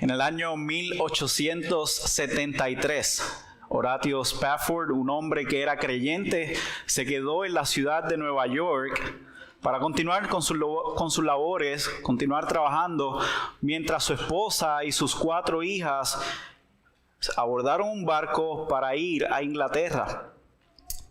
En el año 1873, Horatio Spafford, un hombre que era creyente, se quedó en la ciudad de Nueva York para continuar con sus labores, continuar trabajando, mientras su esposa y sus 4 hijas abordaron un barco para ir a Inglaterra.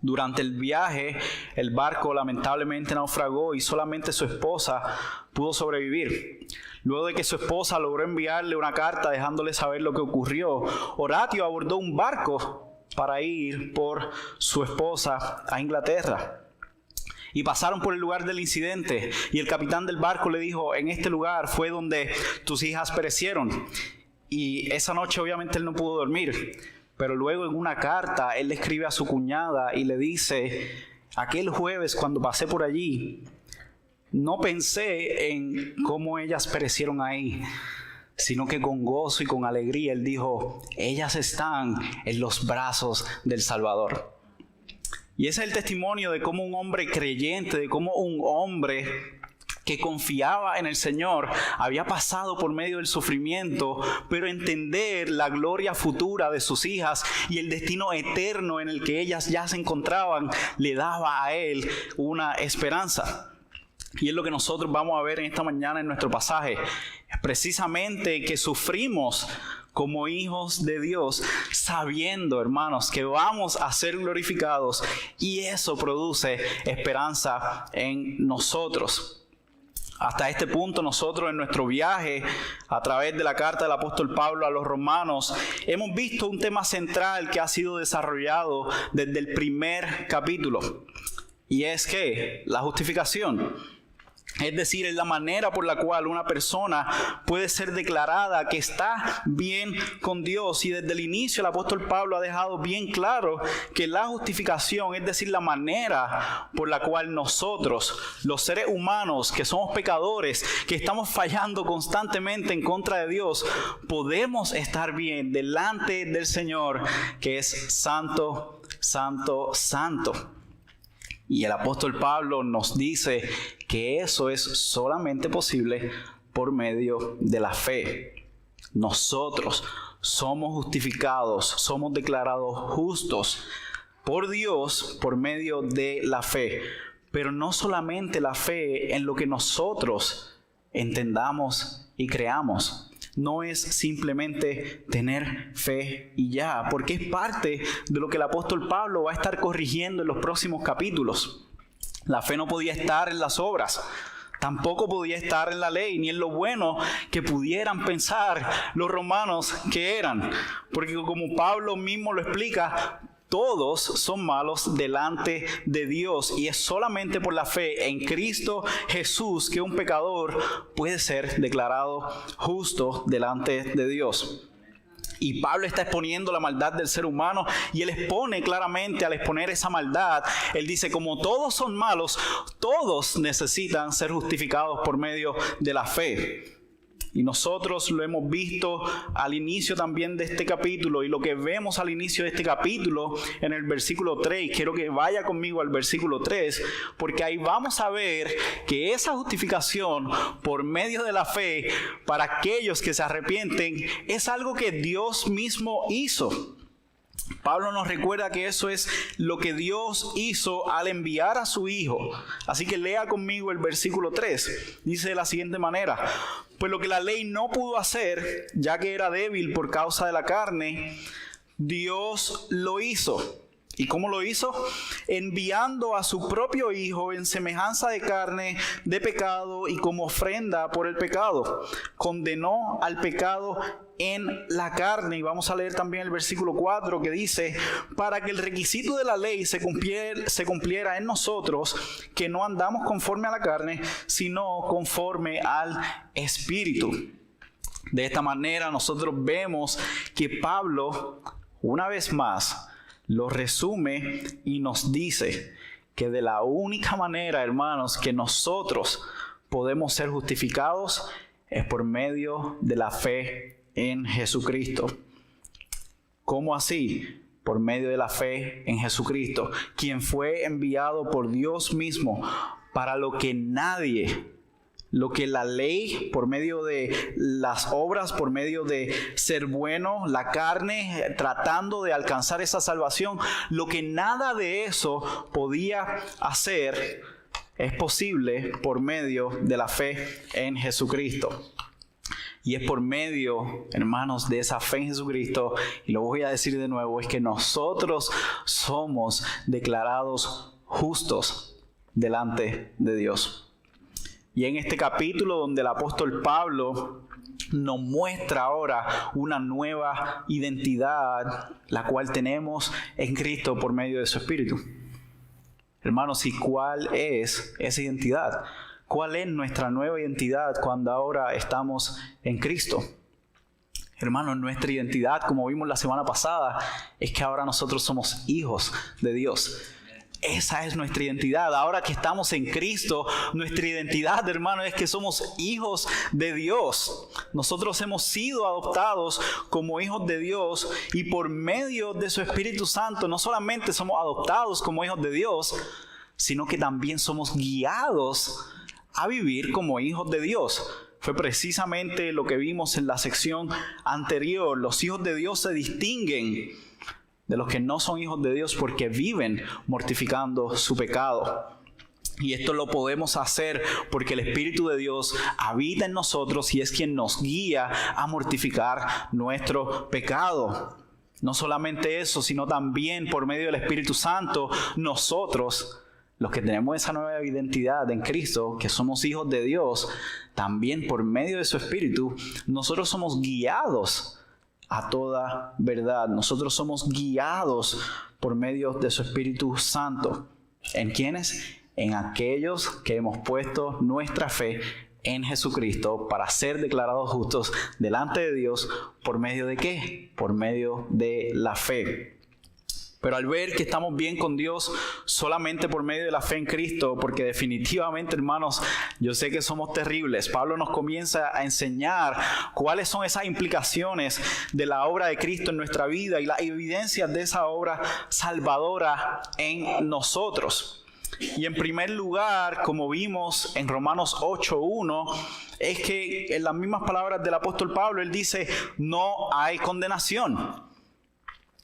Durante el viaje, el barco lamentablemente naufragó y solamente su esposa pudo sobrevivir. Luego de que su esposa logró enviarle una carta dejándole saber lo que ocurrió, Horatio abordó un barco para ir por su esposa a Inglaterra. Y pasaron por el lugar del incidente y el capitán del barco le dijo: en este lugar fue donde tus hijas perecieron. Y esa noche obviamente él no pudo dormir. Pero luego en una carta él le escribe a su cuñada y le dice: aquel jueves cuando pasé por allí, no pensé en cómo ellas perecieron ahí, sino que con gozo y con alegría él dijo: ellas están en los brazos del Salvador. Y ese es el testimonio de cómo un hombre creyente, de cómo un hombre que confiaba en el Señor había pasado por medio del sufrimiento, pero entender la gloria futura de sus hijas y el destino eterno en el que ellas ya se encontraban le daba a él una esperanza. Y es lo que nosotros vamos a ver en esta mañana en nuestro pasaje. Precisamente que sufrimos como hijos de Dios, sabiendo, hermanos, que vamos a ser glorificados, y eso produce esperanza en nosotros. Hasta este punto nosotros en nuestro viaje a través de la carta del apóstol Pablo a los romanos hemos visto un tema central que ha sido desarrollado desde el primer capítulo, y es que la justificación, es decir, es la manera por la cual una persona puede ser declarada que está bien con Dios. Y desde el inicio el apóstol Pablo ha dejado bien claro que la justificación, es decir, la manera por la cual nosotros, los seres humanos que somos pecadores, que estamos fallando constantemente en contra de Dios, podemos estar bien delante del Señor, que es santo, santo, santo. Y el apóstol Pablo nos dice que eso es solamente posible por medio de la fe. Nosotros somos justificados, somos declarados justos por Dios por medio de la fe. Pero no solamente la fe en lo que nosotros entendamos y creamos. No es simplemente tener fe y ya, porque es parte de lo que el apóstol Pablo va a estar corrigiendo en los próximos capítulos. La fe no podía estar en las obras, tampoco podía estar en la ley, ni en lo bueno que pudieran pensar los romanos que eran. Porque como Pablo mismo lo explica, todos son malos delante de Dios, y es solamente por la fe en Cristo Jesús que un pecador puede ser declarado justo delante de Dios. Y Pablo está exponiendo la maldad del ser humano, y él expone claramente, al exponer esa maldad, él dice: como todos son malos, todos necesitan ser justificados por medio de la fe. Y nosotros lo hemos visto al inicio también de este capítulo, y lo que vemos al inicio de este capítulo en el versículo 3, quiero que vaya conmigo al versículo 3, porque ahí vamos a ver que esa justificación por medio de la fe para aquellos que se arrepienten es algo que Dios mismo hizo. Pablo nos recuerda que eso es lo que Dios hizo al enviar a su Hijo. Así que lea conmigo el versículo 3. Dice de la siguiente manera: pues lo que la ley no pudo hacer, ya que era débil por causa de la carne, Dios lo hizo. ¿Y cómo lo hizo? Enviando a su propio Hijo en semejanza de carne de pecado, y como ofrenda por el pecado, condenó al pecado en la carne. Y vamos a leer también el versículo 4, que dice: para que el requisito de la ley se cumpliera en nosotros, que no andamos conforme a la carne, sino conforme al Espíritu. De esta manera nosotros vemos que Pablo, una vez más, lo resume y nos dice que de la única manera, hermanos, que nosotros podemos ser justificados es por medio de la fe en Jesucristo. ¿Cómo así? Por medio de la fe en Jesucristo, quien fue enviado por Dios mismo para lo que nadie lo que la ley, por medio de las obras, por medio de ser bueno, la carne, tratando de alcanzar esa salvación, lo que nada de eso podía hacer, es posible por medio de la fe en Jesucristo. Y es por medio, hermanos, de esa fe en Jesucristo, y lo voy a decir de nuevo, es que nosotros somos declarados justos delante de Dios. Y en este capítulo donde el apóstol Pablo nos muestra ahora una nueva identidad, la cual tenemos en Cristo por medio de su Espíritu. Hermanos, ¿y cuál es esa identidad? ¿Cuál es nuestra nueva identidad cuando ahora estamos en Cristo? Hermanos, nuestra identidad, como vimos la semana pasada, es que ahora nosotros somos hijos de Dios. Esa es nuestra identidad. Ahora que estamos en Cristo, nuestra identidad, hermano, es que somos hijos de Dios. Nosotros hemos sido adoptados como hijos de Dios y por medio de su Espíritu Santo no solamente somos adoptados como hijos de Dios, sino que también somos guiados a vivir como hijos de Dios. Fue precisamente lo que vimos en la sección anterior. Los hijos de Dios se distinguen de los que no son hijos de Dios porque viven mortificando su pecado. Y esto lo podemos hacer porque el Espíritu de Dios habita en nosotros y es quien nos guía a mortificar nuestro pecado. No solamente eso, sino también por medio del Espíritu Santo, nosotros, los que tenemos esa nueva identidad en Cristo, que somos hijos de Dios, también por medio de su Espíritu, nosotros somos guiados a toda verdad. Nosotros somos guiados por medio de su Espíritu Santo. ¿En quiénes? En aquellos que hemos puesto nuestra fe en Jesucristo para ser declarados justos delante de Dios. ¿Por medio de qué? Por medio de la fe. Pero al ver que estamos bien con Dios solamente por medio de la fe en Cristo, porque definitivamente, hermanos, yo sé que somos terribles. Pablo nos comienza a enseñar cuáles son esas implicaciones de la obra de Cristo en nuestra vida y las evidencias de esa obra salvadora en nosotros. Y en primer lugar, como vimos en Romanos 8:1, es que en las mismas palabras del apóstol Pablo, él dice, no hay condenación.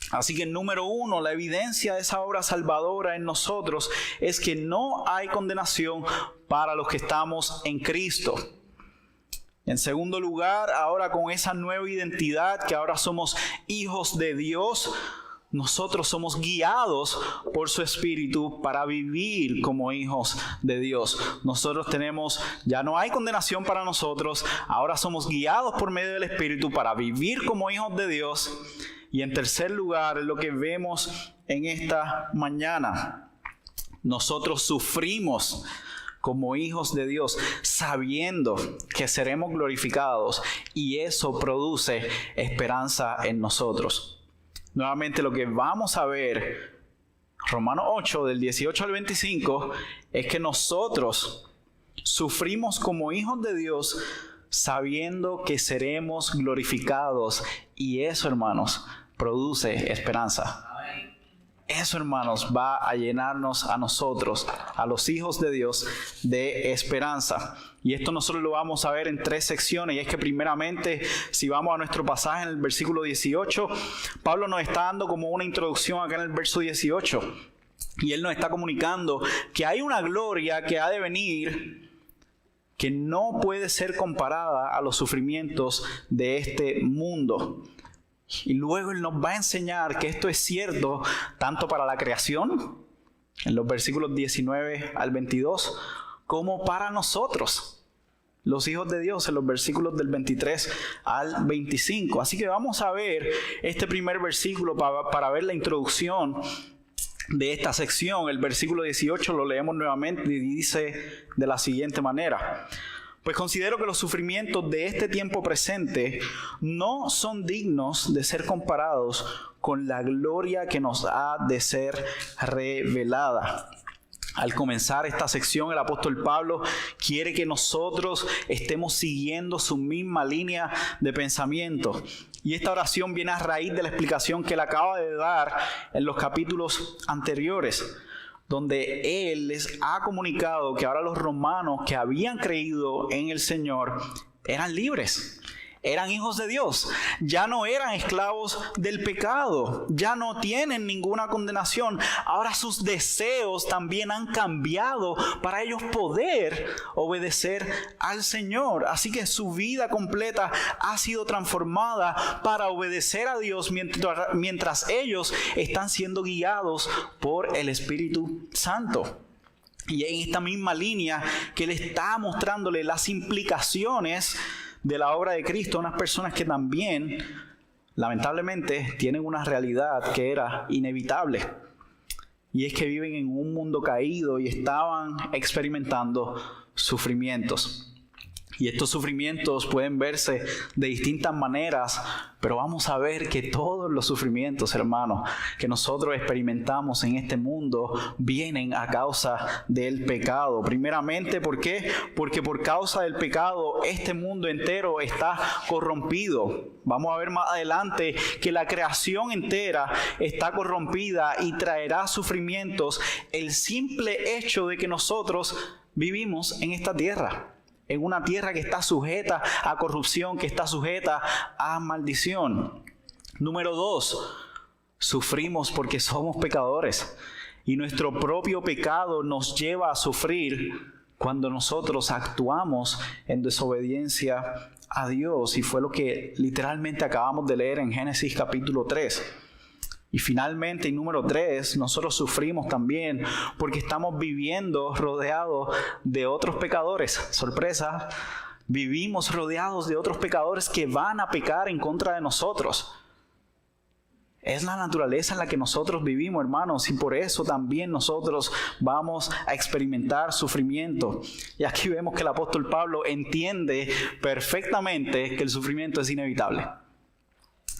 Así que número uno, la evidencia de esa obra salvadora en nosotros es que no hay condenación para los que estamos en Cristo. En segundo lugar, ahora con esa nueva identidad, que ahora somos hijos de Dios, nosotros somos guiados por su Espíritu para vivir como hijos de Dios. Nosotros ya no hay condenación para nosotros, ahora somos guiados por medio del Espíritu para vivir como hijos de Dios. Y en tercer lugar, lo que vemos en esta mañana, nosotros sufrimos como hijos de Dios, sabiendo que seremos glorificados, y eso produce esperanza en nosotros. Nuevamente lo que vamos a ver, Romanos 8, del 18 al 25, es que nosotros sufrimos como hijos de Dios, sabiendo que seremos glorificados, y eso, hermanos, produce esperanza. Eso, hermanos, va a llenarnos a nosotros, a los hijos de Dios, de esperanza. Y esto nosotros lo vamos a ver en tres secciones. Y es que primeramente, si vamos a nuestro pasaje en el versículo 18, Pablo nos está dando como una introducción acá en el verso 18. Y él nos está comunicando que hay una gloria que ha de venir, que no puede ser comparada a los sufrimientos de este mundo. Y luego él nos va a enseñar que esto es cierto tanto para la creación, en los versículos 19 al 22, como para nosotros, los hijos de Dios, en los versículos del 23 al 25. Así que vamos a ver este primer versículo para ver la introducción de esta sección. El versículo 18 lo leemos nuevamente y dice de la siguiente manera: pues considero que los sufrimientos de este tiempo presente no son dignos de ser comparados con la gloria que nos ha de ser revelada. Al comenzar esta sección, el apóstol Pablo quiere que nosotros estemos siguiendo su misma línea de pensamiento. Y esta oración viene a raíz de la explicación que él acaba de dar en los capítulos anteriores. donde Él les ha comunicado que ahora los romanos que habían creído en el Señor eran libres. Eran hijos de Dios, ya no eran esclavos del pecado, ya no tienen ninguna condenación. Ahora sus deseos también han cambiado para ellos poder obedecer al Señor. Así que su vida completa ha sido transformada para obedecer a Dios mientras ellos están siendo guiados por el Espíritu Santo. Y en esta misma línea que Él está mostrándole las implicaciones de la obra de Cristo a unas personas que también, lamentablemente, tienen una realidad que era inevitable. Y es que viven en un mundo caído y estaban experimentando sufrimientos. Y estos sufrimientos pueden verse de distintas maneras, pero vamos a ver que todos los sufrimientos, hermanos, que nosotros experimentamos en este mundo vienen a causa del pecado. Primeramente, ¿por qué? Porque por causa del pecado este mundo entero está corrompido. Vamos a ver más adelante que la creación entera está corrompida y traerá sufrimientos el simple hecho de que nosotros vivimos en esta tierra. En una tierra que está sujeta a corrupción, que está sujeta a maldición. Número 2, sufrimos porque somos pecadores. Y nuestro propio pecado nos lleva a sufrir cuando nosotros actuamos en desobediencia a Dios. Y fue lo que literalmente acabamos de leer en Génesis capítulo 3. Y finalmente, y número 3, nosotros sufrimos también porque estamos viviendo rodeados de otros pecadores. Sorpresa, vivimos rodeados de otros pecadores que van a pecar en contra de nosotros. Es la naturaleza en la que nosotros vivimos, hermanos, y por eso también nosotros vamos a experimentar sufrimiento. Y aquí vemos que el apóstol Pablo entiende perfectamente que el sufrimiento es inevitable.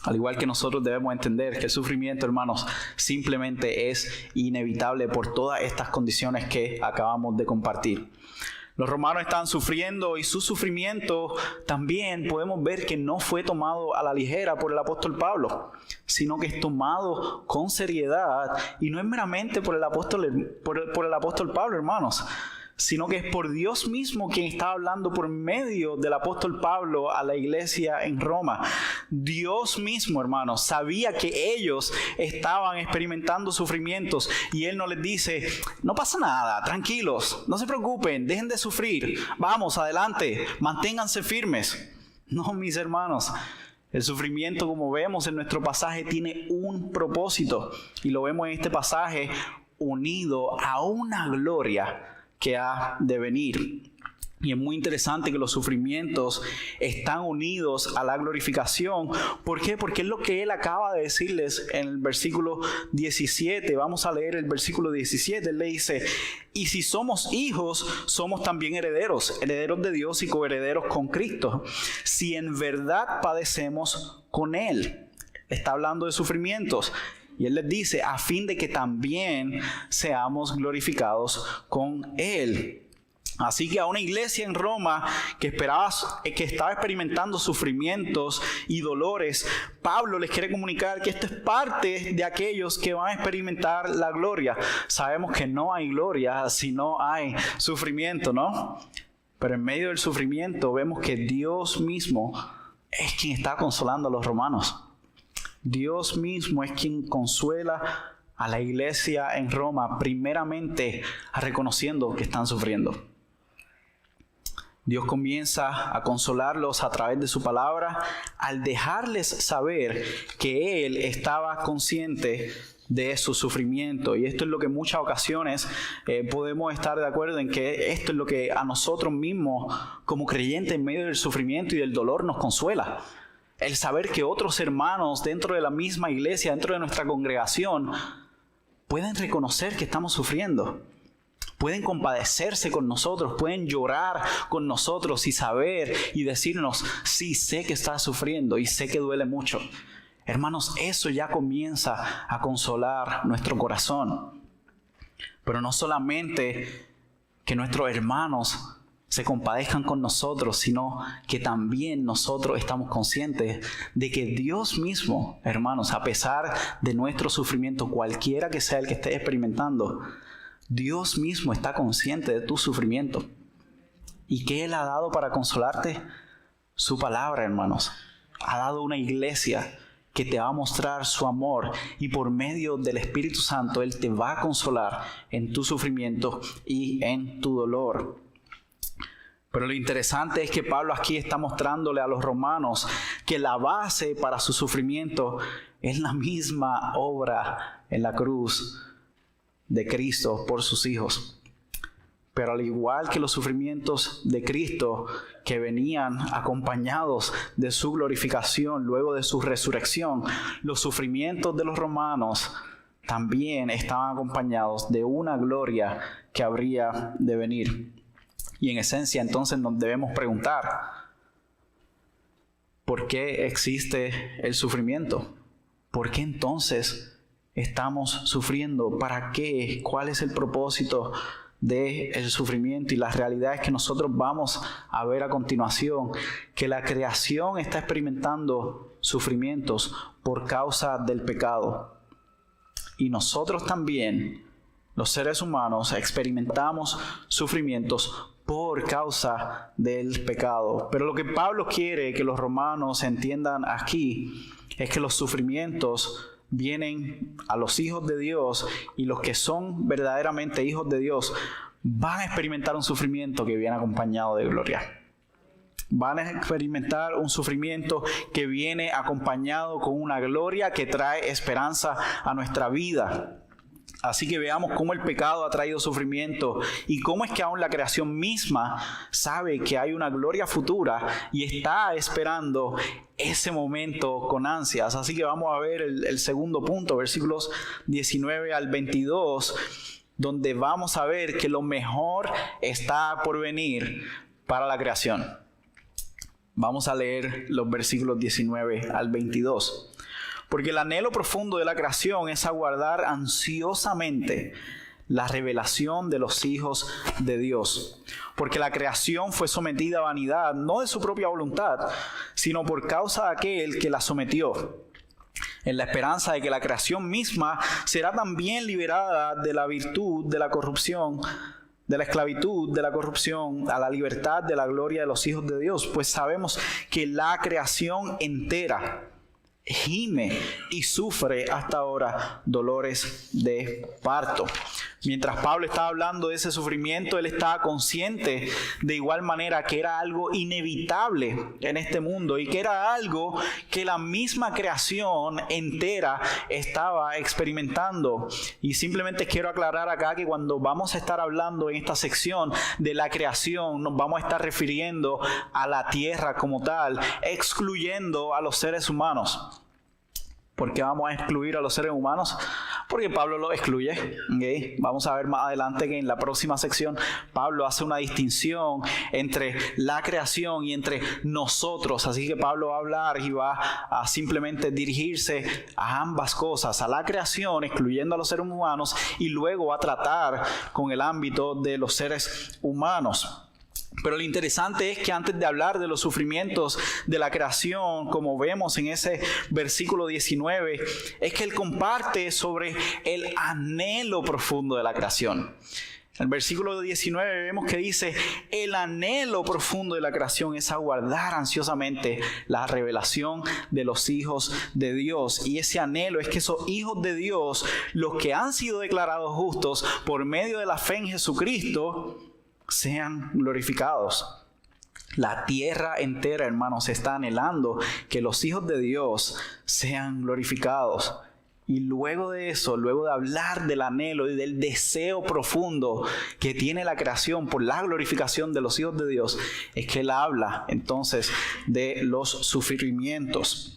Al igual que nosotros debemos entender que el sufrimiento, hermanos, simplemente es inevitable por todas estas condiciones que acabamos de compartir. Los romanos están sufriendo y su sufrimiento también podemos ver que no fue tomado a la ligera por el apóstol Pablo, sino que es tomado con seriedad y no es meramente por el apóstol Pablo, hermanos, sino que es por Dios mismo quien está hablando por medio del apóstol Pablo a la iglesia en Roma. Dios mismo, hermanos, sabía que ellos estaban experimentando sufrimientos y Él no les dice, no pasa nada, tranquilos, no se preocupen, dejen de sufrir, vamos, adelante, manténganse firmes. No, mis hermanos, el sufrimiento, como vemos en nuestro pasaje, tiene un propósito y lo vemos en este pasaje unido a una gloria que ha de venir. Y es muy interesante que los sufrimientos están unidos a la glorificación. ¿Por qué? Porque es lo que Él acaba de decirles en el versículo 17. Vamos a leer el versículo 17. Él le dice, y si somos hijos, somos también herederos, herederos de Dios y coherederos con Cristo, si en verdad padecemos con Él. Está hablando de sufrimientos. Y Él les dice, a fin de que también seamos glorificados con Él. Así que a una iglesia en Roma que estaba experimentando sufrimientos y dolores, Pablo les quiere comunicar que esto es parte de aquellos que van a experimentar la gloria. Sabemos que no hay gloria si no hay sufrimiento, ¿no? Pero en medio del sufrimiento vemos que Dios mismo es quien está consolando a los romanos. Dios mismo es quien consuela a la iglesia en Roma, primeramente reconociendo que están sufriendo. Dios comienza a consolarlos a través de su palabra al dejarles saber que Él estaba consciente de su sufrimiento. Y esto es lo que en muchas ocasiones podemos estar de acuerdo en que esto es lo que a nosotros mismos como creyentes en medio del sufrimiento y del dolor nos consuela. El saber que otros hermanos dentro de la misma iglesia, dentro de nuestra congregación, pueden reconocer que estamos sufriendo. Pueden compadecerse con nosotros, pueden llorar con nosotros y saber y decirnos, sí, sé que estás sufriendo y sé que duele mucho. Hermanos, eso ya comienza a consolar nuestro corazón. Pero no solamente que nuestros hermanos se compadezcan con nosotros, sino que también nosotros estamos conscientes de que Dios mismo, hermanos, a pesar de nuestro sufrimiento, cualquiera que sea el que esté experimentando, Dios mismo está consciente de tu sufrimiento. ¿Y qué Él ha dado para consolarte? Su palabra, hermanos. Ha dado una iglesia que te va a mostrar su amor, y por medio del Espíritu Santo Él te va a consolar en tu sufrimiento y en tu dolor. Pero lo interesante es que Pablo aquí está mostrándole a los romanos que la base para su sufrimiento es la misma obra en la cruz de Cristo por sus hijos. Pero al igual que los sufrimientos de Cristo, que venían acompañados de su glorificación luego de su resurrección, los sufrimientos de los romanos también estaban acompañados de una gloria que habría de venir. Y en esencia entonces nos debemos preguntar, ¿por qué existe el sufrimiento? ¿Por qué entonces estamos sufriendo? ¿Para qué? ¿Cuál es el propósito del sufrimiento? Y la realidad es que nosotros vamos a ver a continuación que la creación está experimentando sufrimientos por causa del pecado. Y nosotros también, los seres humanos, experimentamos sufrimientos por causa del pecado. Pero lo que Pablo quiere que los romanos entiendan aquí es que los sufrimientos vienen a los hijos de Dios, y los que son verdaderamente hijos de Dios van a experimentar un sufrimiento que viene acompañado de gloria. Van a experimentar un sufrimiento que viene acompañado con una gloria que trae esperanza a nuestra vida. Así que veamos cómo el pecado ha traído sufrimiento y cómo es que aún la creación misma sabe que hay una gloria futura y está esperando ese momento con ansias. Así que vamos a ver el segundo punto, versículos 19 al 22, donde vamos a ver que lo mejor está por venir para la creación. Vamos a leer los versículos 19 al 22. Porque el anhelo profundo de la creación es aguardar ansiosamente la revelación de los hijos de Dios. Porque la creación fue sometida a vanidad, no de su propia voluntad, sino por causa de aquel que la sometió, en la esperanza de que la creación misma será también liberada de la virtud de la corrupción, de la esclavitud de la corrupción, a la libertad de la gloria de los hijos de Dios. Pues sabemos que la creación entera gime y sufre hasta ahora dolores de parto. Mientras Pablo estaba hablando de ese sufrimiento, él estaba consciente de igual manera que era algo inevitable en este mundo y que era algo que la misma creación entera estaba experimentando. Y simplemente quiero aclarar acá que cuando vamos a estar hablando en esta sección de la creación, nos vamos a estar refiriendo a la tierra como tal, excluyendo a los seres humanos. ¿Por qué vamos a excluir a los seres humanos? Porque Pablo los excluye. ¿Okay? Vamos a ver más adelante que en la próxima sección Pablo hace una distinción entre la creación y entre nosotros. Así que Pablo va a hablar y va a simplemente dirigirse a ambas cosas, a la creación, excluyendo a los seres humanos, y luego va a tratar con el ámbito de los seres humanos. Pero lo interesante es que antes de hablar de los sufrimientos de la creación, como vemos en ese versículo 19, es que él comparte sobre el anhelo profundo de la creación. En el versículo 19 vemos que dice: el anhelo profundo de la creación es aguardar ansiosamente la revelación de los hijos de Dios. Y ese anhelo es que esos hijos de Dios, los que han sido declarados justos por medio de la fe en Jesucristo, sean glorificados. La tierra entera, hermanos, está anhelando que los hijos de Dios sean glorificados. Y luego de eso, luego de hablar del anhelo y del deseo profundo que tiene la creación por la glorificación de los hijos de Dios, es que él habla entonces de los sufrimientos.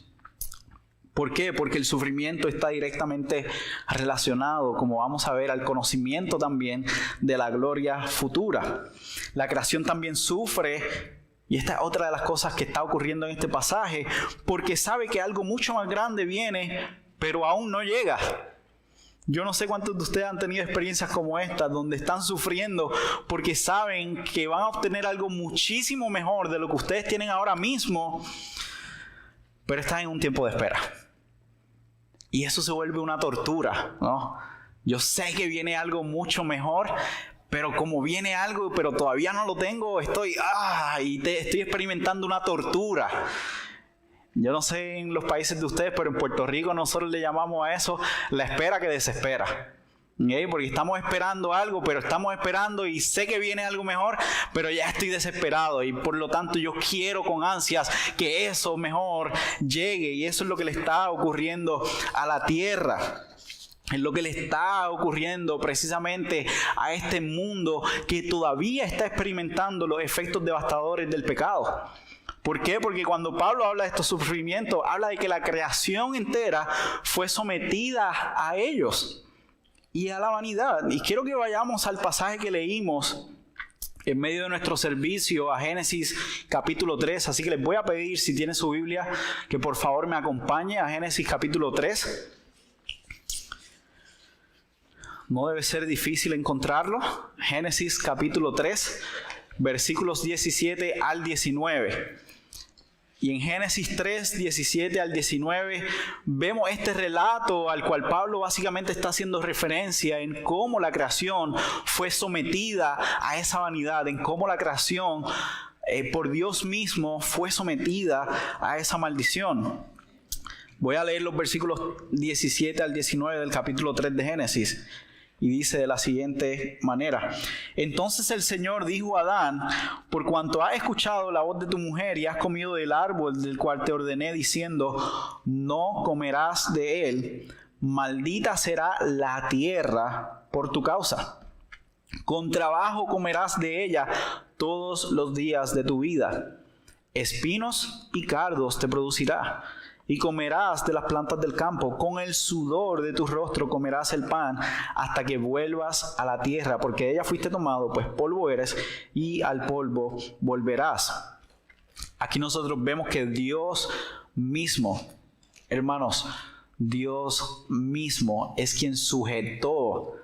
¿Por qué? Porque el sufrimiento está directamente relacionado, como vamos a ver, al conocimiento también de la gloria futura. La creación también sufre, y esta es otra de las cosas que está ocurriendo en este pasaje, porque sabe que algo mucho más grande viene, pero aún no llega. Yo no sé cuántos de ustedes han tenido experiencias como esta, donde están sufriendo porque saben que van a obtener algo muchísimo mejor de lo que ustedes tienen ahora mismo, pero están en un tiempo de espera. Y eso se vuelve una tortura, ¿no? Yo sé que viene algo mucho mejor, pero como viene algo, pero todavía no lo tengo, estoy experimentando una tortura. Yo no sé en los países de ustedes, pero en Puerto Rico nosotros le llamamos a eso la espera que desespera. ¿Okay? Porque estamos esperando algo, pero estamos esperando y sé que viene algo mejor, pero ya estoy desesperado y por lo tanto yo quiero con ansias que eso mejor llegue, y eso es lo que le está ocurriendo a la tierra. Es lo que le está ocurriendo precisamente a este mundo que todavía está experimentando los efectos devastadores del pecado. ¿Por qué? Porque cuando Pablo habla de estos sufrimientos, habla de que la creación entera fue sometida a ellos y a la vanidad. Y quiero que vayamos al pasaje que leímos en medio de nuestro servicio, a Génesis capítulo 3. Así que les voy a pedir, si tienen su Biblia, que por favor me acompañe a Génesis capítulo 3. No debe ser difícil encontrarlo. Génesis capítulo 3, versículos 17 al 19. Y en Génesis 3, 17 al 19, vemos este relato al cual Pablo básicamente está haciendo referencia en cómo la creación fue sometida a esa vanidad, en cómo la creación por Dios mismo fue sometida a esa maldición. Voy a leer los versículos 17 al 19 del capítulo 3 de Génesis. Y dice de la siguiente manera: Entonces el Señor dijo a Adán: por cuanto has escuchado la voz de tu mujer y has comido del árbol del cual te ordené diciendo, no comerás de él, maldita será la tierra por tu causa. Con trabajo comerás de ella todos los días de tu vida. Espinos y cardos te producirá. Y comerás de las plantas del campo, con el sudor de tu rostro comerás el pan, hasta que vuelvas a la tierra, porque de ella fuiste tomado, pues polvo eres, y al polvo volverás. Aquí nosotros vemos que Dios mismo, hermanos, Dios mismo es quien sujetó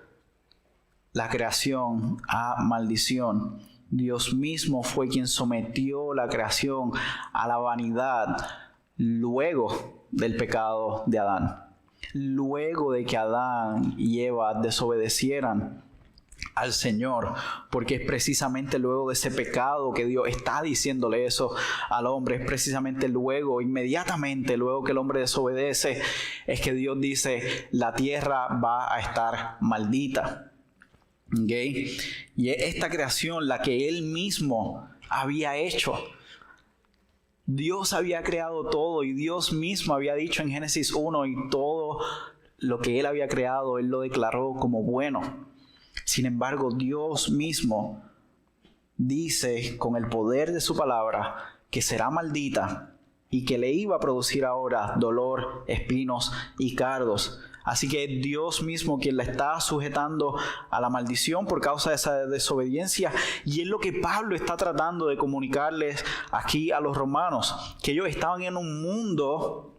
la creación a maldición. Dios mismo fue quien sometió la creación a la vanidad, luego del pecado de Adán, luego de que Adán y Eva desobedecieran al Señor, porque es precisamente luego de ese pecado que Dios está diciéndole eso al hombre. Es precisamente luego, inmediatamente luego que el hombre desobedece, es que Dios dice: la tierra va a estar maldita. ¿Okay? Y es esta creación la que Él mismo había hecho. Dios había creado todo y Dios mismo había dicho en Génesis 1, y todo lo que Él había creado, Él lo declaró como bueno. Sin embargo, Dios mismo dice con el poder de su palabra que será maldita y que le iba a producir ahora dolor, espinos y cardos. Así que es Dios mismo quien la está sujetando a la maldición por causa de esa desobediencia. Y es lo que Pablo está tratando de comunicarles aquí a los romanos, que ellos estaban en un mundo,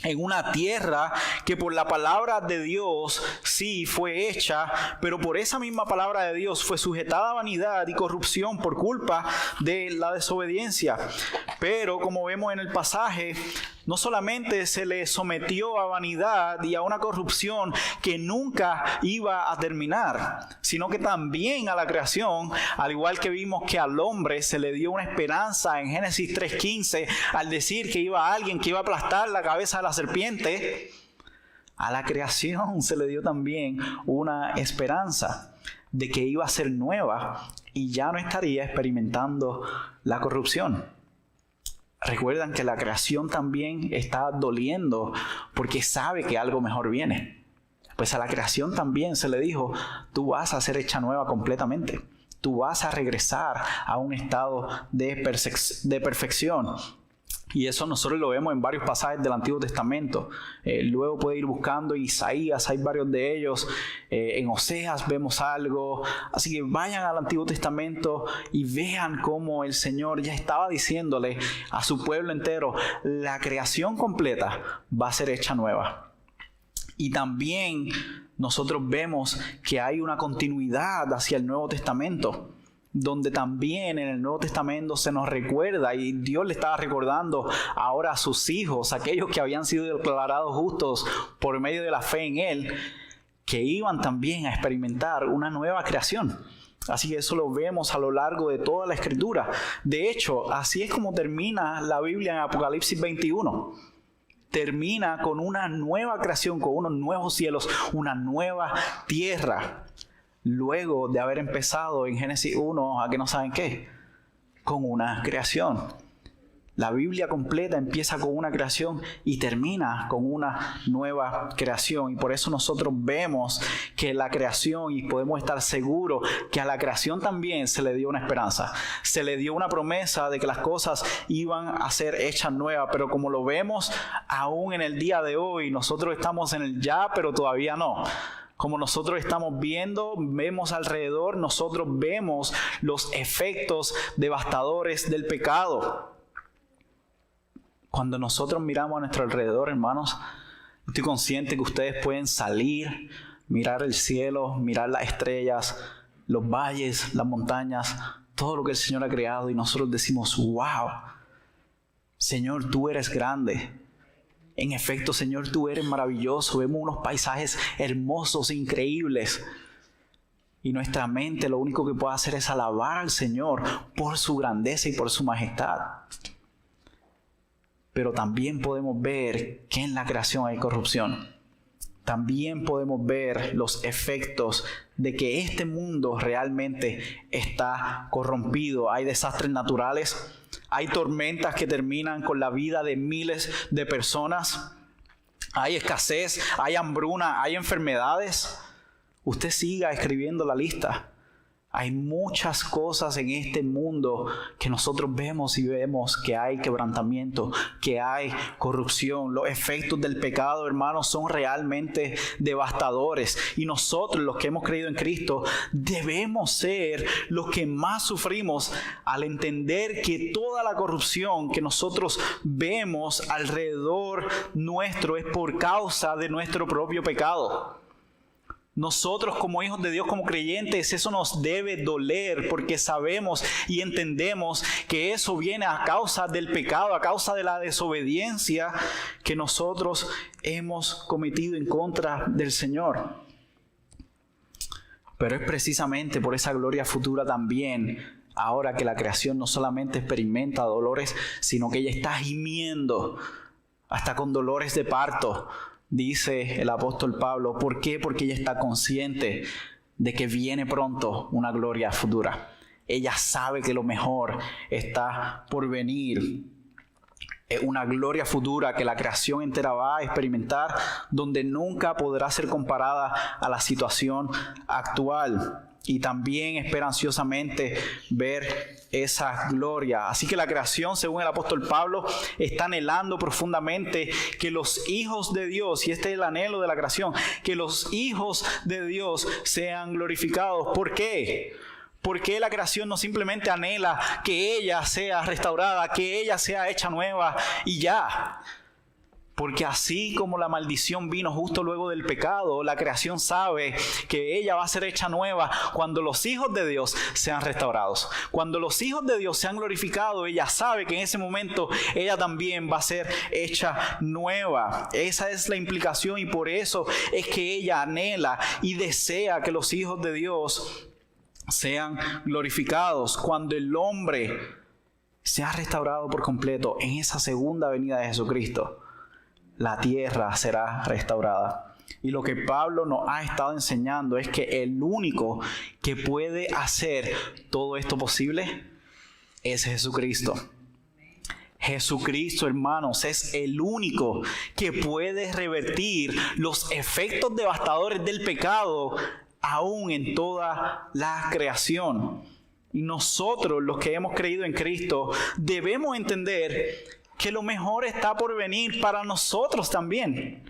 en una tierra que por la palabra de Dios sí fue hecha, pero por esa misma palabra de Dios fue sujetada a vanidad y corrupción por culpa de la desobediencia. Pero como vemos en el pasaje, no solamente se le sometió a vanidad y a una corrupción que nunca iba a terminar, sino que también a la creación, al igual que vimos que al hombre se le dio una esperanza en Génesis 3:15 al decir que iba alguien que iba a aplastar la cabeza de la serpiente, a la creación se le dio también una esperanza de que iba a ser nueva y ya no estaría experimentando la corrupción. Recuerdan que la creación también está doliendo porque sabe que algo mejor viene. Pues a la creación también se le dijo: tú vas a ser hecha nueva completamente. Tú vas a regresar a un estado de perfección. Y eso nosotros lo vemos en varios pasajes del Antiguo Testamento. Luego puede ir buscando Isaías, hay varios de ellos. En Oseas vemos algo. Así que vayan al Antiguo Testamento y vean cómo el Señor ya estaba diciéndole a su pueblo entero: la creación completa va a ser hecha nueva. Y también nosotros vemos que hay una continuidad hacia el Nuevo Testamento, donde también en el Nuevo Testamento se nos recuerda, y Dios le estaba recordando ahora a sus hijos, aquellos que habían sido declarados justos por medio de la fe en Él, que iban también a experimentar una nueva creación. Así que eso lo vemos a lo largo de toda la Escritura. De hecho, así es como termina la Biblia en Apocalipsis 21. Termina con una nueva creación, con unos nuevos cielos, una nueva tierra. Luego de haber empezado en Génesis 1, ¿a que no saben qué? Con una creación. La Biblia completa empieza con una creación y termina con una nueva creación. Y por eso nosotros vemos que la creación, y podemos estar seguros que a la creación también se le dio una esperanza. Se le dio una promesa de que las cosas iban a ser hechas nuevas. Pero como lo vemos aún en el día de hoy, nosotros estamos en el ya, pero todavía no. Como nosotros estamos viendo, vemos alrededor, nosotros vemos los efectos devastadores del pecado. Cuando nosotros miramos a nuestro alrededor, hermanos, estoy consciente que ustedes pueden salir, mirar el cielo, mirar las estrellas, los valles, las montañas, todo lo que el Señor ha creado, y nosotros decimos, wow, Señor, tú eres grande. En efecto, Señor, tú eres maravilloso. Vemos unos paisajes hermosos, increíbles. Y nuestra mente lo único que puede hacer es alabar al Señor por su grandeza y por su majestad. Pero también podemos ver que en la creación hay corrupción. También podemos ver los efectos de que este mundo realmente está corrompido. Hay desastres naturales, hay tormentas que terminan con la vida de miles de personas, hay escasez, hay hambruna, hay enfermedades. Usted siga escribiendo la lista. Hay muchas cosas en este mundo que nosotros vemos y vemos que hay quebrantamiento, que hay corrupción. Los efectos del pecado, hermanos, son realmente devastadores. Y nosotros, los que hemos creído en Cristo, debemos ser los que más sufrimos al entender que toda la corrupción que nosotros vemos alrededor nuestro es por causa de nuestro propio pecado. Nosotros como hijos de Dios, como creyentes, eso nos debe doler porque sabemos y entendemos que eso viene a causa del pecado, a causa de la desobediencia que nosotros hemos cometido en contra del Señor. Pero es precisamente por esa gloria futura también, ahora que la creación no solamente experimenta dolores, sino que ella está gimiendo hasta con dolores de parto. Dice el apóstol Pablo, ¿por qué? Porque ella está consciente de que viene pronto una gloria futura. Ella sabe que lo mejor está por venir. Es una gloria futura que la creación entera va a experimentar, donde nunca podrá ser comparada a la situación actual. Y también espera ansiosamente ver esa gloria. Así que la creación, según el apóstol Pablo, está anhelando profundamente que los hijos de Dios, y este es el anhelo de la creación, que los hijos de Dios sean glorificados. ¿Por qué? Porque la creación no simplemente anhela que ella sea restaurada, que ella sea hecha nueva y ya. Porque así como la maldición vino justo luego del pecado, la creación sabe que ella va a ser hecha nueva cuando los hijos de Dios sean restaurados. Cuando los hijos de Dios sean glorificados, ella sabe que en ese momento ella también va a ser hecha nueva. Esa es la implicación y por eso es que ella anhela y desea que los hijos de Dios sean glorificados. Cuando el hombre sea restaurado por completo en esa segunda venida de Jesucristo, la tierra será restaurada. Y lo que Pablo nos ha estado enseñando es que el único que puede hacer todo esto posible es Jesucristo. Jesucristo, hermanos, es el único que puede revertir los efectos devastadores del pecado aún en toda la creación. Y nosotros, los que hemos creído en Cristo, debemos entender que lo mejor está por venir para nosotros también.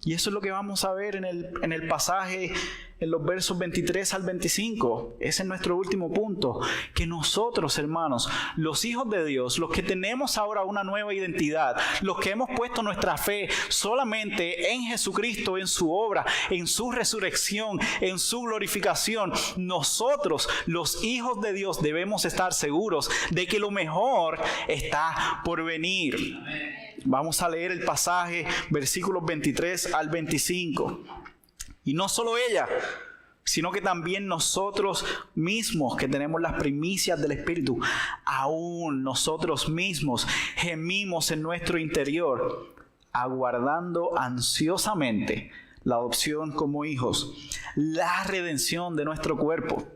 Y eso es lo que vamos a ver en el pasaje, en los versos 23 al 25. Ese es nuestro último punto. Que nosotros, hermanos, los hijos de Dios, los que tenemos ahora una nueva identidad, los que hemos puesto nuestra fe solamente en Jesucristo, en su obra, en su resurrección, en su glorificación, nosotros, los hijos de Dios, debemos estar seguros de que lo mejor está por venir. Vamos a leer el pasaje, versículos 23 al 25. Y no solo ella, sino que también nosotros mismos que tenemos las primicias del Espíritu, aún nosotros mismos gemimos en nuestro interior, aguardando ansiosamente la adopción como hijos, la redención de nuestro cuerpo,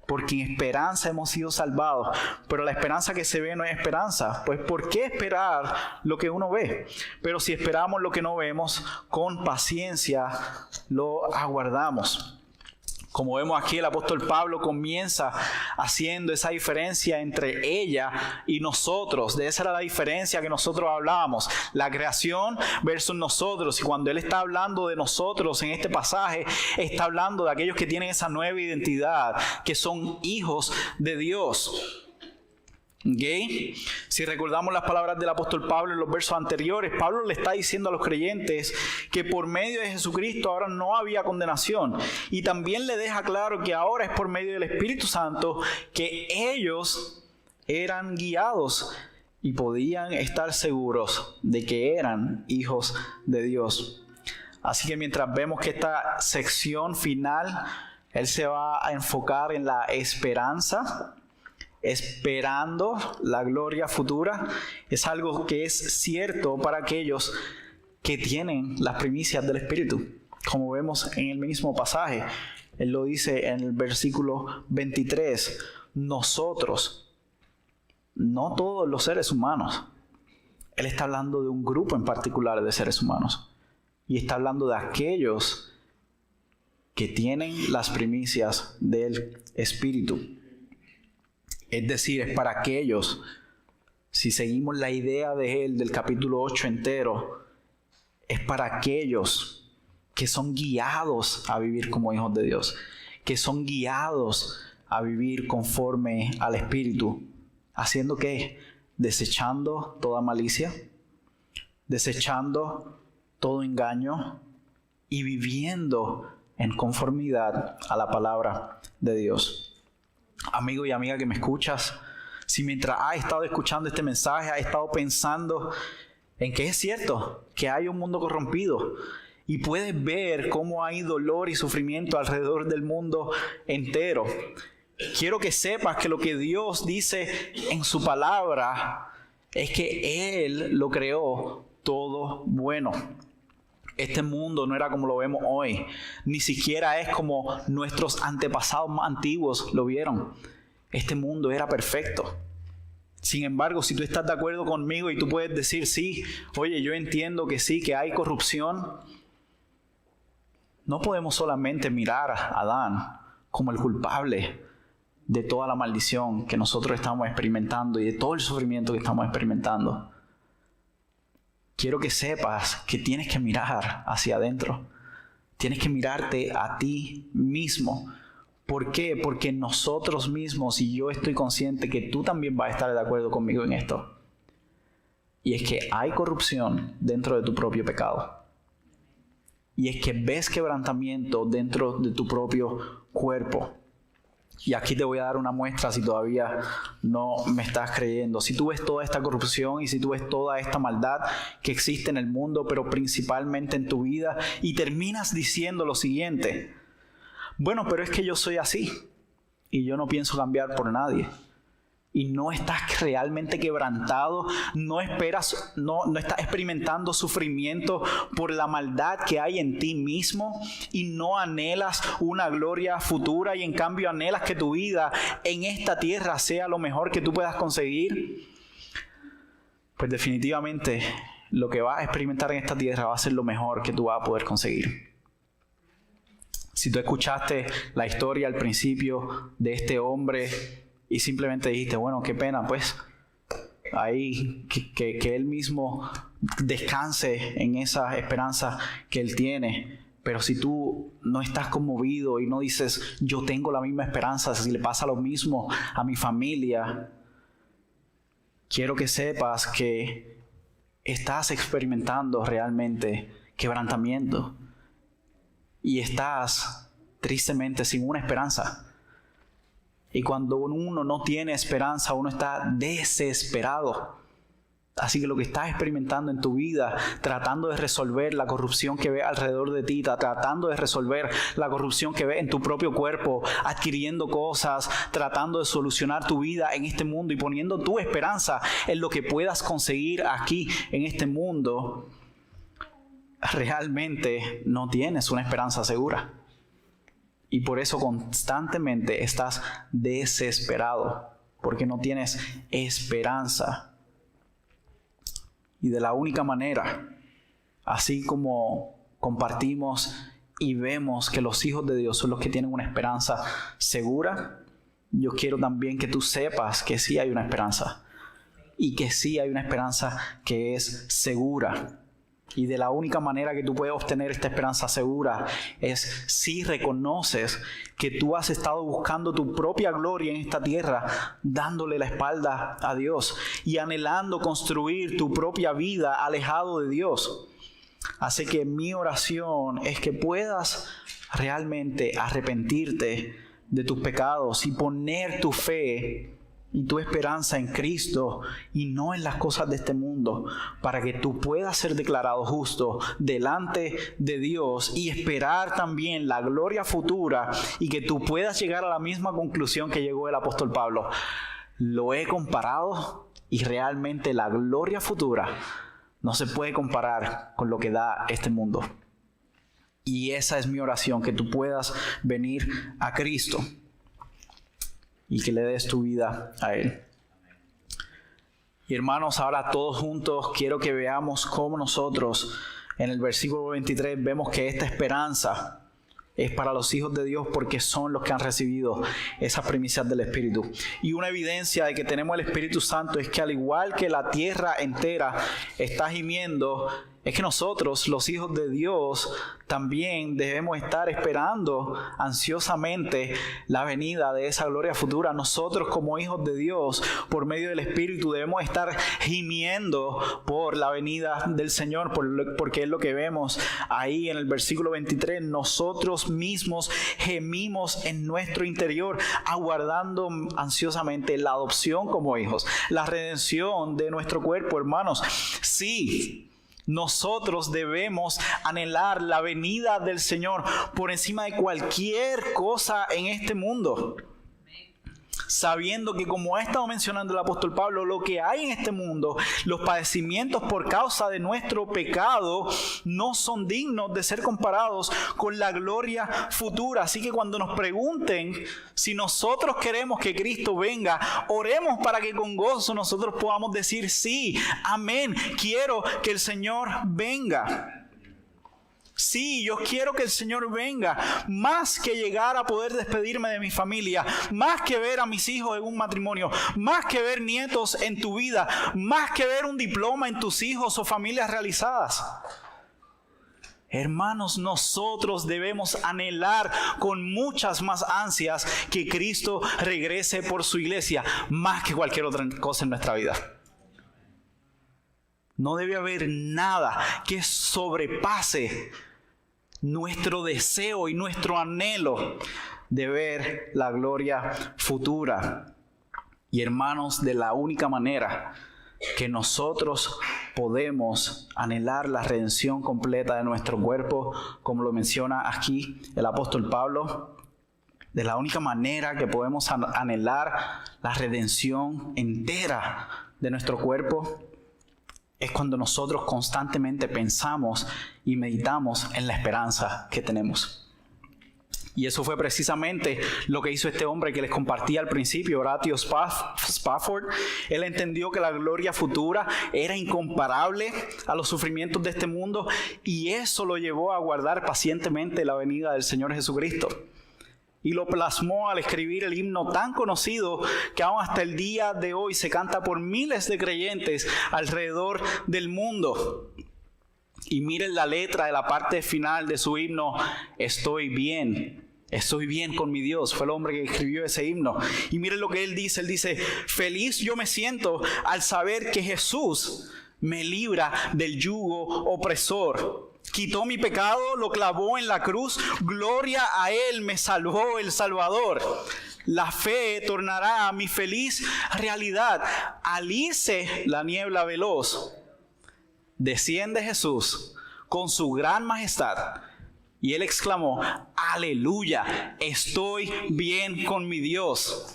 porque en esperanza hemos sido salvados. Pero la esperanza que se ve no es esperanza. Pues ¿por qué esperar lo que uno ve? Pero si esperamos lo que no vemos, con paciencia lo aguardamos. Como vemos aquí, el apóstol Pablo comienza haciendo esa diferencia entre ella y nosotros. De esa era la diferencia que nosotros hablábamos. La creación versus nosotros. Y cuando él está hablando de nosotros en este pasaje, está hablando de aquellos que tienen esa nueva identidad, que son hijos de Dios. ¿Okay? Si recordamos las palabras del apóstol Pablo en los versos anteriores, Pablo le está diciendo a los creyentes que por medio de Jesucristo ahora no había condenación, y también le deja claro que ahora es por medio del Espíritu Santo que ellos eran guiados y podían estar seguros de que eran hijos de Dios. Así que mientras vemos que esta sección final, él se va a enfocar en la esperanza, esperando la gloria futura. Es algo que es cierto para aquellos que tienen las primicias del Espíritu. Como vemos en el mismo pasaje, él lo dice en el versículo 23, nosotros, no todos los seres humanos. Él está hablando de un grupo en particular de seres humanos, y está hablando de aquellos que tienen las primicias del Espíritu. Es decir, es para aquellos, si seguimos la idea de él del capítulo 8 entero, es para aquellos que son guiados a vivir como hijos de Dios, que son guiados a vivir conforme al Espíritu. ¿Haciendo qué? Desechando toda malicia, desechando todo engaño y viviendo en conformidad a la palabra de Dios. Amigo y amiga que me escuchas, si mientras has estado escuchando este mensaje, has estado pensando en que es cierto que hay un mundo corrompido y puedes ver cómo hay dolor y sufrimiento alrededor del mundo entero, quiero que sepas que lo que Dios dice en su palabra es que Él lo creó todo bueno. Este mundo no era como lo vemos hoy, ni siquiera es como nuestros antepasados más antiguos lo vieron. Este mundo era perfecto. Sin embargo, si tú estás de acuerdo conmigo y tú puedes decir, sí, oye, yo entiendo que sí, que hay corrupción, no podemos solamente mirar a Adán como el culpable de toda la maldición que nosotros estamos experimentando y de todo el sufrimiento que estamos experimentando. Quiero que sepas que tienes que mirar hacia adentro. Tienes que mirarte a ti mismo. ¿Por qué? Porque nosotros mismos, y yo estoy consciente que tú también vas a estar de acuerdo conmigo en esto, y es que hay corrupción dentro de tu propio pecado. Y es que ves quebrantamiento dentro de tu propio cuerpo. Y aquí te voy a dar una muestra si todavía no me estás creyendo. Si tú ves toda esta corrupción y si tú ves toda esta maldad que existe en el mundo, pero principalmente en tu vida, y terminas diciendo lo siguiente: bueno, pero es que yo soy así y yo no pienso cambiar por nadie. Y no estás realmente quebrantado, no estás experimentando sufrimiento por la maldad que hay en ti mismo y no anhelas una gloria futura y en cambio anhelas que tu vida en esta tierra sea lo mejor que tú puedas conseguir. Pues definitivamente lo que vas a experimentar en esta tierra va a ser lo mejor que tú vas a poder conseguir. Si tú escuchaste la historia al principio de este hombre y simplemente dijiste, bueno, qué pena, pues, ahí que él mismo descanse en esa esperanza que él tiene. Pero si tú no estás conmovido y no dices, yo tengo la misma esperanza, si le pasa lo mismo a mi familia, quiero que sepas que estás experimentando realmente quebrantamiento y estás tristemente sin una esperanza. Y cuando uno no tiene esperanza, uno está desesperado. Así que lo que estás experimentando en tu vida, tratando de resolver la corrupción que ves alrededor de ti, tratando de resolver la corrupción que ves en tu propio cuerpo, adquiriendo cosas, tratando de solucionar tu vida en este mundo y poniendo tu esperanza en lo que puedas conseguir aquí en este mundo, realmente no tienes una esperanza segura. Y por eso constantemente estás desesperado, porque no tienes esperanza. Y de la única manera, así como compartimos y vemos que los hijos de Dios son los que tienen una esperanza segura, yo quiero también que tú sepas que sí hay una esperanza. Y que sí hay una esperanza que es segura. Y de la única manera que tú puedes obtener esta esperanza segura es si reconoces que tú has estado buscando tu propia gloria en esta tierra, dándole la espalda a Dios y anhelando construir tu propia vida alejado de Dios. Así que mi oración es que puedas realmente arrepentirte de tus pecados y poner tu fe y tu esperanza en Cristo y no en las cosas de este mundo, para que tú puedas ser declarado justo delante de Dios y esperar también la gloria futura, y que tú puedas llegar a la misma conclusión que llegó el apóstol Pablo. Lo he comparado y realmente la gloria futura no se puede comparar con lo que da este mundo. Y esa es mi oración, que tú puedas venir a Cristo y que le des tu vida a Él. Y hermanos, ahora todos juntos quiero que veamos cómo nosotros en el versículo 23 vemos que esta esperanza es para los hijos de Dios, porque son los que han recibido esas primicias del Espíritu. Y una evidencia de que tenemos el Espíritu Santo es que al igual que la tierra entera está gimiendo, es que nosotros, los hijos de Dios, también debemos estar esperando ansiosamente la venida de esa gloria futura. Nosotros, como hijos de Dios, por medio del Espíritu, debemos estar gimiendo por la venida del Señor, porque es lo que vemos ahí en el versículo 23. Nosotros mismos gemimos en nuestro interior, aguardando ansiosamente la adopción como hijos, la redención de nuestro cuerpo, hermanos. Sí, nosotros debemos anhelar la venida del Señor por encima de cualquier cosa en este mundo, sabiendo que, como ha estado mencionando el apóstol Pablo, lo que hay en este mundo, los padecimientos por causa de nuestro pecado, no son dignos de ser comparados con la gloria futura. Así que cuando nos pregunten si nosotros queremos que Cristo venga, oremos para que con gozo nosotros podamos decir sí, amén, quiero que el Señor venga. Sí, yo quiero que el Señor venga, más que llegar a poder despedirme de mi familia, más que ver a mis hijos en un matrimonio, más que ver nietos en tu vida, más que ver un diploma en tus hijos o familias realizadas. Hermanos, nosotros debemos anhelar con muchas más ansias que Cristo regrese por su iglesia, más que cualquier otra cosa en nuestra vida. No debe haber nada que sobrepase nuestro deseo y nuestro anhelo de ver la gloria futura. Y hermanos, de la única manera que nosotros podemos anhelar la redención completa de nuestro cuerpo, como lo menciona aquí el apóstol Pablo, de la única manera que podemos anhelar la redención entera de nuestro cuerpo, es cuando nosotros constantemente pensamos y meditamos en la esperanza que tenemos. Y eso fue precisamente lo que hizo este hombre que les compartía al principio, Horatio Spafford. Él entendió que la gloria futura era incomparable a los sufrimientos de este mundo, y eso lo llevó a aguardar pacientemente la venida del Señor Jesucristo. Y lo plasmó al escribir el himno tan conocido que aún hasta el día de hoy se canta por miles de creyentes alrededor del mundo. Y miren la letra de la parte final de su himno: estoy bien con mi Dios. Fue el hombre que escribió ese himno. Y miren lo que él dice, feliz yo me siento al saber que Jesús me libra del yugo opresor. Quitó mi pecado, lo clavó en la cruz, gloria a Él, me salvó el Salvador. La fe tornará mi feliz realidad. Al irse la niebla veloz, desciende Jesús con su gran majestad. Y él exclamó: aleluya, estoy bien con mi Dios.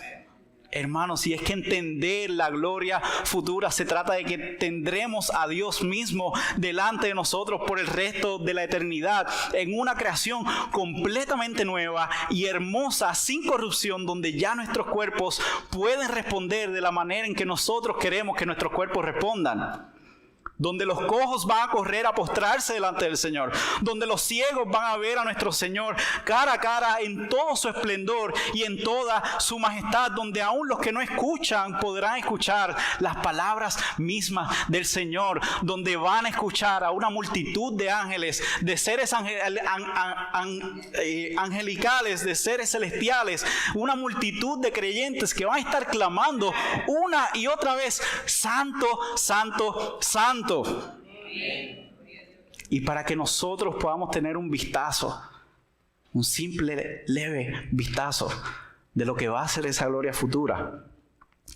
Hermanos, y es que entender la gloria futura se trata de que tendremos a Dios mismo delante de nosotros por el resto de la eternidad, en una creación completamente nueva y hermosa, sin corrupción, donde ya nuestros cuerpos pueden responder de la manera en que nosotros queremos que nuestros cuerpos respondan. Donde los cojos van a correr a postrarse delante del Señor, donde los ciegos van a ver a nuestro Señor cara a cara en todo su esplendor y en toda su majestad, donde aún los que no escuchan podrán escuchar las palabras mismas del Señor, donde van a escuchar a una multitud de ángeles, de seres angelicales, de seres celestiales, una multitud de creyentes que van a estar clamando una y otra vez: santo, santo, santo. Y para que nosotros podamos tener un vistazo, un simple, leve vistazo de lo que va a ser esa gloria futura,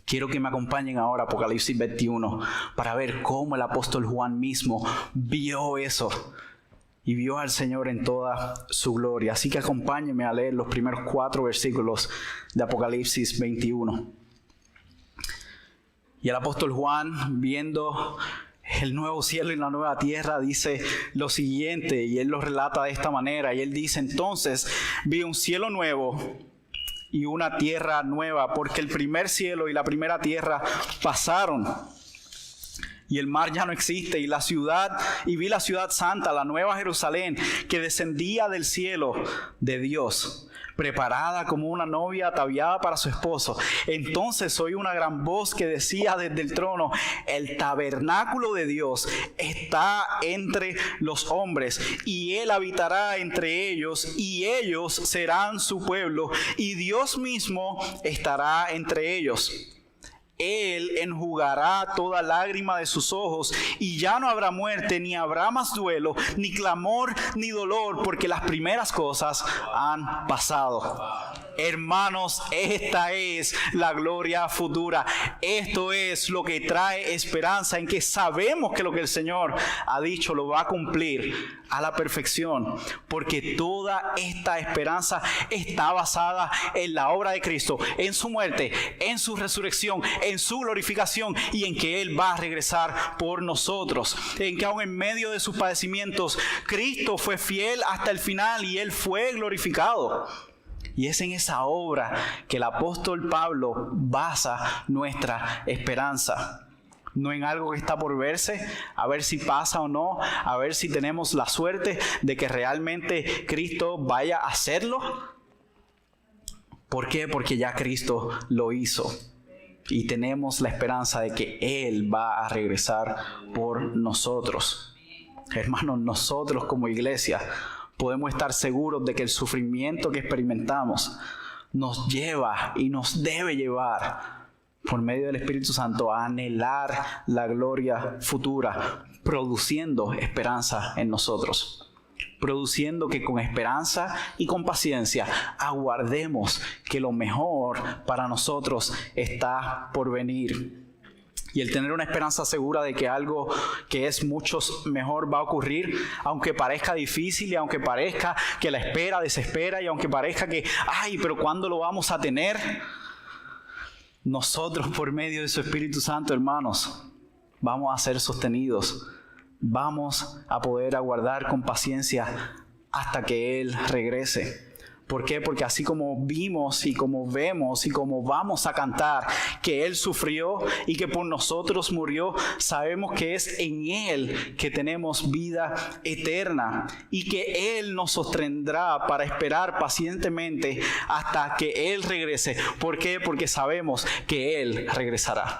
quiero que me acompañen ahora a Apocalipsis 21 para ver cómo el apóstol Juan mismo vio eso y vio al Señor en toda su gloria. Así que acompáñenme a leer los primeros 4 versículos de Apocalipsis 21. Y el apóstol Juan, viendo el nuevo cielo y la nueva tierra, dice lo siguiente, y él lo relata de esta manera, y él dice: entonces vi un cielo nuevo y una tierra nueva, porque el primer cielo y la primera tierra pasaron, y el mar ya no existe, y vi la ciudad santa, la nueva Jerusalén, que descendía del cielo de Dios, preparada como una novia ataviada para su esposo. Entonces oí una gran voz que decía desde el trono: el tabernáculo de Dios está entre los hombres, y Él habitará entre ellos, y ellos serán su pueblo, y Dios mismo estará entre ellos. Él enjugará toda lágrima de sus ojos, y ya no habrá muerte, ni habrá más duelo, ni clamor, ni dolor, porque las primeras cosas han pasado. Hermanos, esta es la gloria futura. Esto es lo que trae esperanza, en que sabemos que lo que el Señor ha dicho lo va a cumplir a la perfección, porque toda esta esperanza está basada en la obra de Cristo, en su muerte, en su resurrección, en su glorificación, y en que Él va a regresar por nosotros, en que aún en medio de sus padecimientos Cristo fue fiel hasta el final y Él fue glorificado. Y es en esa obra que el apóstol Pablo basa nuestra esperanza. No en algo que está por verse, a ver si pasa o no, a ver si tenemos la suerte de que realmente Cristo vaya a hacerlo. ¿Por qué? Porque ya Cristo lo hizo. Y tenemos la esperanza de que Él va a regresar por nosotros. Hermanos, nosotros como iglesia podemos estar seguros de que el sufrimiento que experimentamos nos lleva y nos debe llevar, por medio del Espíritu Santo, a anhelar la gloria futura, produciendo esperanza en nosotros. Produciendo que con esperanza y con paciencia aguardemos que lo mejor para nosotros está por venir. Y el tener una esperanza segura de que algo que es mucho mejor va a ocurrir, aunque parezca difícil y aunque parezca que la espera desespera y aunque parezca que, pero ¿cuándo lo vamos a tener? Nosotros, por medio de su Espíritu Santo, hermanos, vamos a ser sostenidos. Vamos a poder aguardar con paciencia hasta que Él regrese. ¿Por qué? Porque así como vimos y como vemos y como vamos a cantar que Él sufrió y que por nosotros murió, sabemos que es en Él que tenemos vida eterna y que Él nos sostendrá para esperar pacientemente hasta que Él regrese. ¿Por qué? Porque sabemos que Él regresará.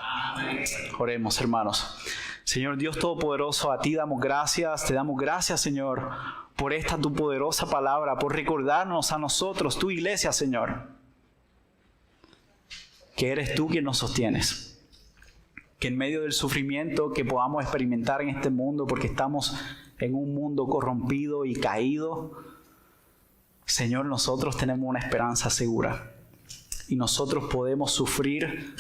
Oremos, hermanos. Señor Dios Todopoderoso, a ti damos gracias, te damos gracias, Señor, por esta tu poderosa palabra, por recordarnos a nosotros, tu iglesia, Señor, que eres tú quien nos sostienes. Que en medio del sufrimiento que podamos experimentar en este mundo, porque estamos en un mundo corrompido y caído, Señor, nosotros tenemos una esperanza segura. y nosotros podemos sufrir.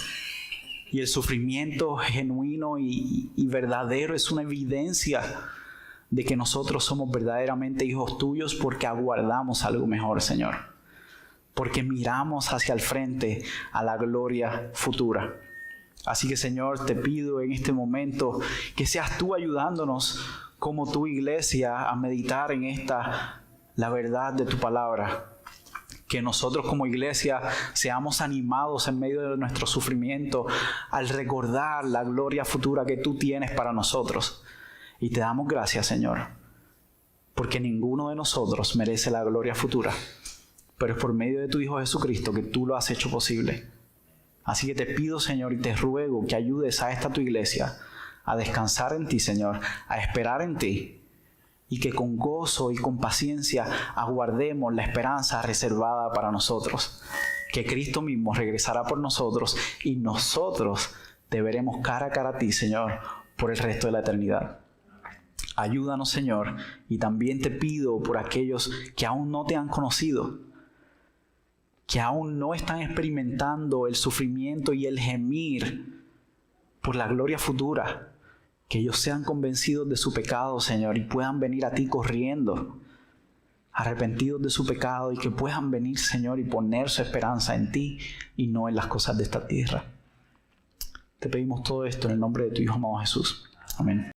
Y el sufrimiento genuino y verdadero es una evidencia de que nosotros somos verdaderamente hijos tuyos porque aguardamos algo mejor, Señor. Porque miramos hacia el frente a la gloria futura. Así que, Señor, te pido en este momento que seas tú ayudándonos como tu iglesia a meditar en la verdad de tu palabra. Que nosotros como iglesia seamos animados en medio de nuestro sufrimiento al recordar la gloria futura que tú tienes para nosotros. Y te damos gracias, Señor, porque ninguno de nosotros merece la gloria futura, pero es por medio de tu Hijo Jesucristo que tú lo has hecho posible. Así que te pido, Señor, y te ruego que ayudes a esta tu iglesia a descansar en ti, Señor, a esperar en ti, y que con gozo y con paciencia aguardemos la esperanza reservada para nosotros. Que Cristo mismo regresará por nosotros y nosotros te veremos cara a cara a ti, Señor, por el resto de la eternidad. Ayúdanos, Señor, y también te pido por aquellos que aún no te han conocido, que aún no están experimentando el sufrimiento y el gemir por la gloria futura. Que ellos sean convencidos de su pecado, Señor, y puedan venir a ti corriendo, arrepentidos de su pecado, y que puedan venir, Señor, y poner su esperanza en ti y no en las cosas de esta tierra. Te pedimos todo esto en el nombre de tu Hijo amado Jesús. Amén.